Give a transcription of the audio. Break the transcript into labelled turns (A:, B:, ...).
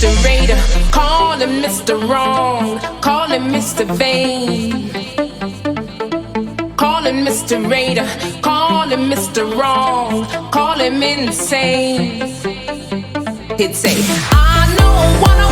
A: Mr. Raider, call him Mr. Wrong, call him Mr. Vain. Call him Mr. Raider, call him Mr. Wrong, call him insane. He'd say, I know what